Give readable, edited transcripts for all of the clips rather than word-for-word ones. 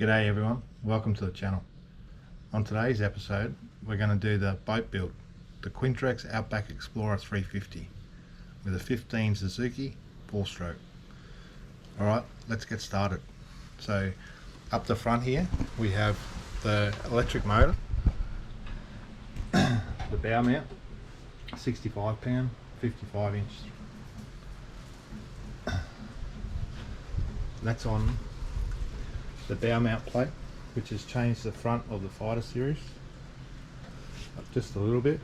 G'day everyone, welcome to the channel. On today's episode we're going to do the boat build, the Quintrex Outback Explorer 350 with a 15 Suzuki 4-stroke. Alright, let's get started. So up the front here we have the electric motor, the bow mount, 65 pound, 55 inch. That's on the bow mount plate, which has changed the front of the fighter series up just a little bit,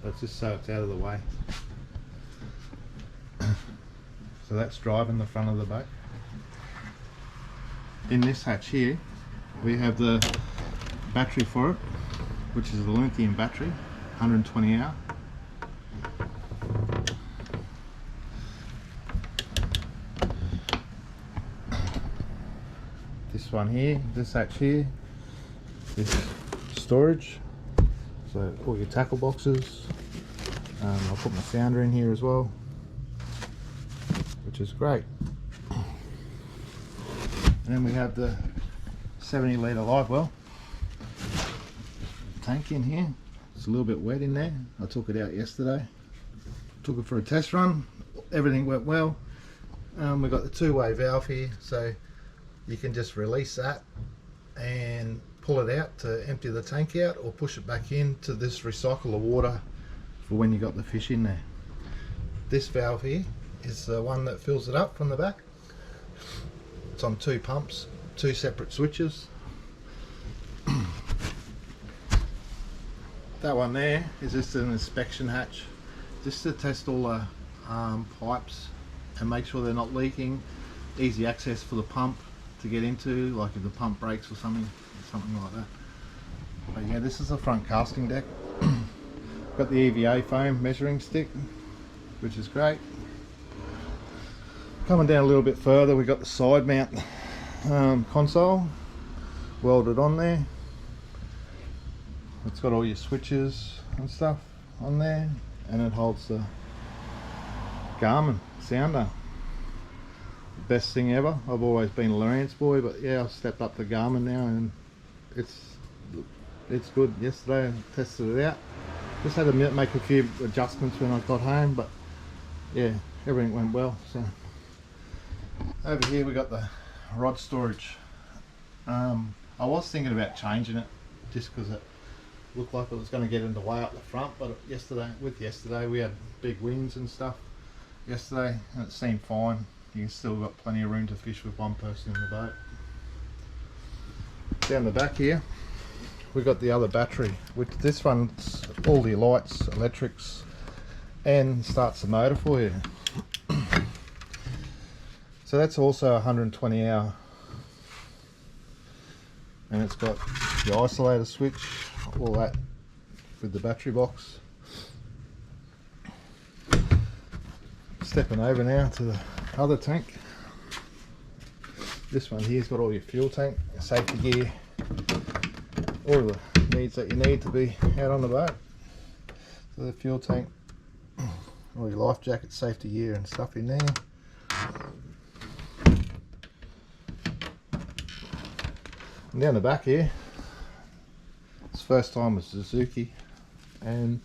but just so it's out of the way. So that's driving the front of the boat. In this hatch here we have the battery for it, which is a lithium battery, 120 hour. This one here, this hatch here, this storage, so all your tackle boxes. I'll put my sounder in here as well, which is great. And then we have the 70 litre live well tank in here. It's a little bit wet in there. I took it out yesterday, took it for a test run, everything went well. We've got the two-way valve here, so you can just release that and pull it out to empty the tank out, or push it back in to this recycle the water for when you got the fish in there. This valve here is the one that fills it up from the back. It's on two pumps, two separate switches. That one there is just an inspection hatch, just to test all the pipes and make sure they're not leaking. Easy access for the pump to get into, like if the pump breaks or something like that. But yeah, this is the front casting deck. Got the EVA foam measuring stick, which is great. Coming down a little bit further, we got the side mount console welded on there. It's got all your switches and stuff on there, and it holds the Garmin sounder. Best thing ever. I've always been a Lowrance boy, but yeah, I've stepped up to Garmin now, and it's good. Yesterday I tested it out. Just had to make a few adjustments when I got home, but yeah, everything went well. So over here we got the rod storage. I was thinking about changing it just because it looked like it was going to get in the way up the front, but yesterday we had big winds and stuff yesterday, and it seemed fine. You still got plenty of room to fish with one person in the boat. Down the back here we got the other battery, which this runs all the lights, electrics, and starts the motor for you. So that's also 120 hour, and it's got the isolator switch, all that with the battery box. Stepping over now to the other tank. This one here's got all your fuel tank, safety gear, all the needs that you need to be out on the boat. So the fuel tank, all your life jacket, safety gear and stuff in there. And down the back here, it's first time with Suzuki, and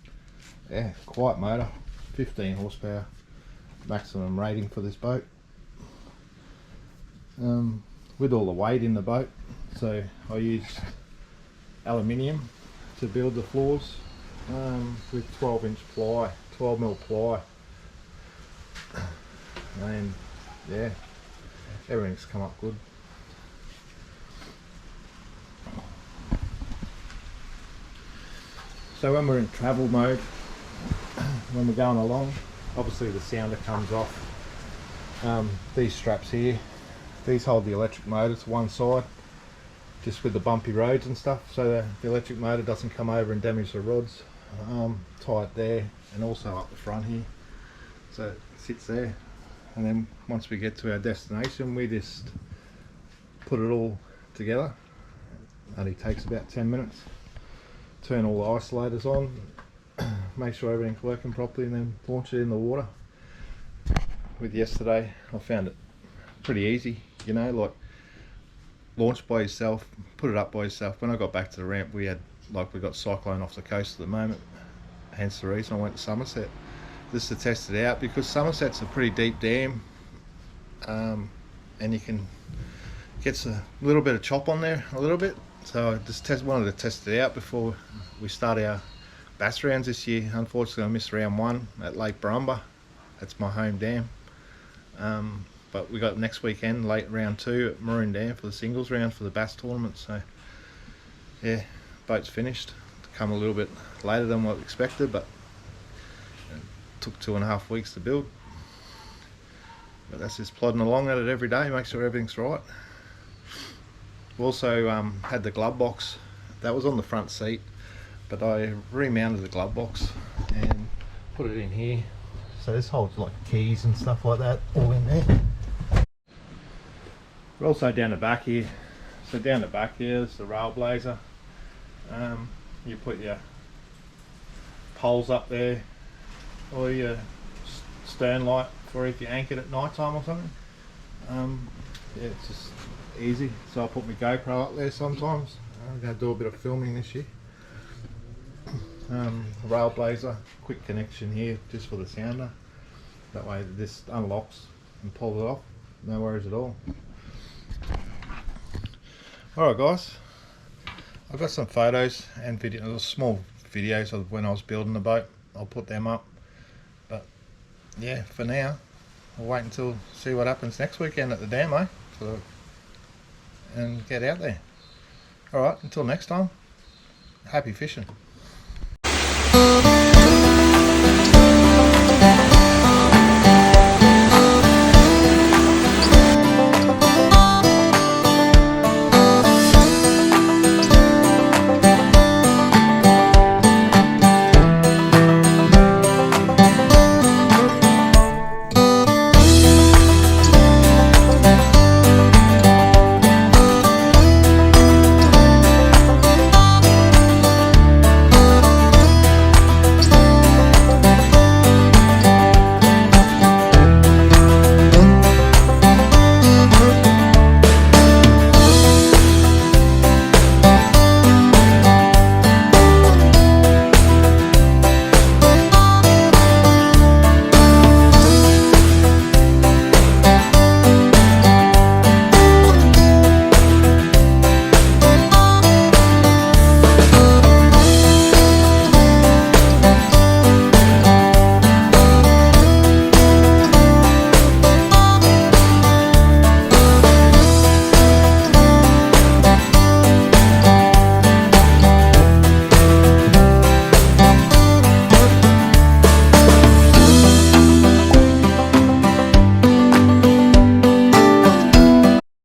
yeah, quiet motor, 15 horsepower. Maximum rating for this boat, with all the weight in the boat. So I used aluminium to build the floors, with 12-inch ply, 12mm ply, and yeah, everything's come up good. So when we're in travel mode, when we're going along, obviously the sounder comes off. These straps here, these hold the electric motor to one side, just with the bumpy roads and stuff, so the electric motor doesn't come over and damage the rods. Tie it there, and also up the front here, so it sits there. And then once we get to our destination, we just put it all together. It only takes about 10 minutes. Turn all the isolators on, make sure everything's working properly, and then launch it in the water. With yesterday, I found it pretty easy, you know, like launched by yourself, put it up by yourself. When I got back to the ramp, we got cyclone off the coast at the moment, hence the reason I went to Somerset just to test it out, because Somerset's a pretty deep dam, and you can get a little bit of chop on there, a little bit. So I just wanted to test it out before we start our bass rounds this year. Unfortunately, I missed round 1 at Lake Barumba. That's my home dam. But we got next weekend, late round 2 at Maroon Dam for the singles round for the bass tournament. So yeah, boat's finished. Come a little bit later than what we expected, but it took 2.5 weeks to build. But that's just plodding along at it every day, make sure everything's right. We also had the glove box. That was on the front seat, but I remounted the glove box and put it in here. So this holds like keys and stuff like that, all in there. We're also down the back here. So down the back here is the rail blazer. You put your poles up there, or your stern light for if you're anchored at night time or something. Yeah, it's just easy. So I put my GoPro up there sometimes. I'm going to do a bit of filming this year. Rail blazer, quick connection here just for the sounder. That way this unlocks and pulls it off. No worries at all. Alright guys, I've got some photos and small videos of when I was building the boat. I'll put them up. But yeah, for now, I'll wait until see what happens next weekend at the dam, and get out there. Alright, until next time, happy fishing.